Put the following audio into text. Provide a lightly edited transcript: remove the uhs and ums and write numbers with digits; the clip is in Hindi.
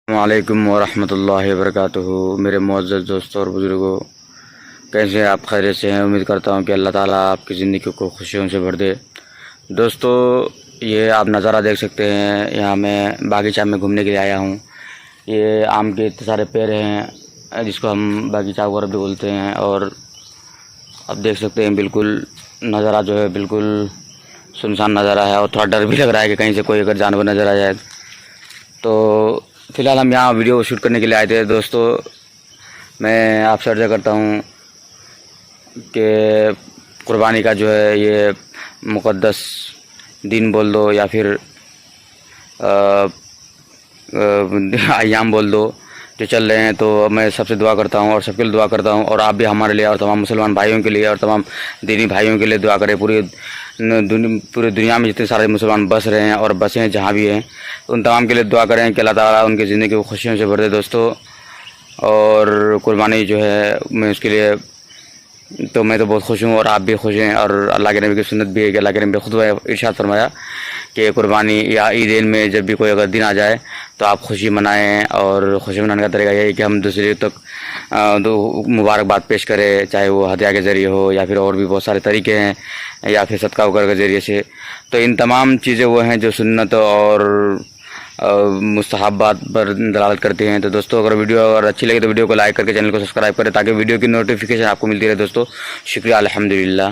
वालेकुम वरहमतुल्लाहि वबरकातुहू। मेरे मुअज़्ज़ज़ दोस्तों और बुज़ुर्गों, कैसे हैं आप? खैरियत से हैं? उम्मीद करता हूँ कि अल्लाह ताला आपकी ज़िंदगी को खुशियों से भर दे। दोस्तों, ये आप नज़ारा देख सकते हैं। यहाँ मैं बागीचा में घूमने के लिए आया हूँ। ये आम के इतने सारे पेड़ हैं जिसको हम बागीचा वगैरह भी बोलते हैं। और आप देख सकते हैं बिल्कुल नज़ारा जो है बिल्कुल सुनसान नज़ारा है, और थोड़ा डर भी लग रहा है कि कहीं से कोई अगर जानवर नज़र आ जाए। तो फ़िलहाल हम यहाँ वीडियो शूट करने के लिए आए थे। दोस्तों, मैं आपसे अर्ज़ा करता हूँ कि कुर्बानी का जो है ये मुक़द्दस दिन बोल दो या फिर अय्याम बोल दो जो चल रहे हैं, तो मैं सबसे दुआ करता हूँ और सबके लिए दुआ करता हूँ। और आप भी हमारे लिए और तमाम मुसलमान भाइयों के लिए और तमाम दीनी भाइयों के लिए दुआ करें। पूरी दुनिया में जितने सारे मुसलमान बस रहे हैं और बसे हैं जहाँ भी हैं, उन तमाम के लिए दुआ करें कि अल्लाह ताला उनकी ज़िंदगी को खुशियों से भर दे। दोस्तों, और कुर्बानी जो है मैं उसके लिए तो मैं तो बहुत खुश हूँ और आप भी खुश हैं। और अल्लाह के नबी की सुन्नत भी है कि अल्लाह के नबी खुद इरशाद फरमाया कि कुर्बानी या ईद में जब भी कोई अगर दिन आ जाए तो आप खुशी मनाएं। और खुशी मनाने का तरीका यही है कि हम दूसरे तक दो मुबारकबाद पेश करें, चाहे वो हदिया के ज़रिए हो या फिर और भी बहुत सारे तरीके हैं, या फिर सदका वगैरह के ज़रिए से। तो इन तमाम चीज़ें वो हैं जो सुन्नत और मुस्तहब्बात पर दलालत करते हैं। तो दोस्तों, अगर वीडियो अगर अच्छी लगे तो वीडियो को लाइक करके चैनल को सब्सक्राइब करें ताकि वीडियो की नोटिफिकेशन आपको मिलती रहे। दोस्तों, शुक्रिया, अल्हम्दुलिल्लाह।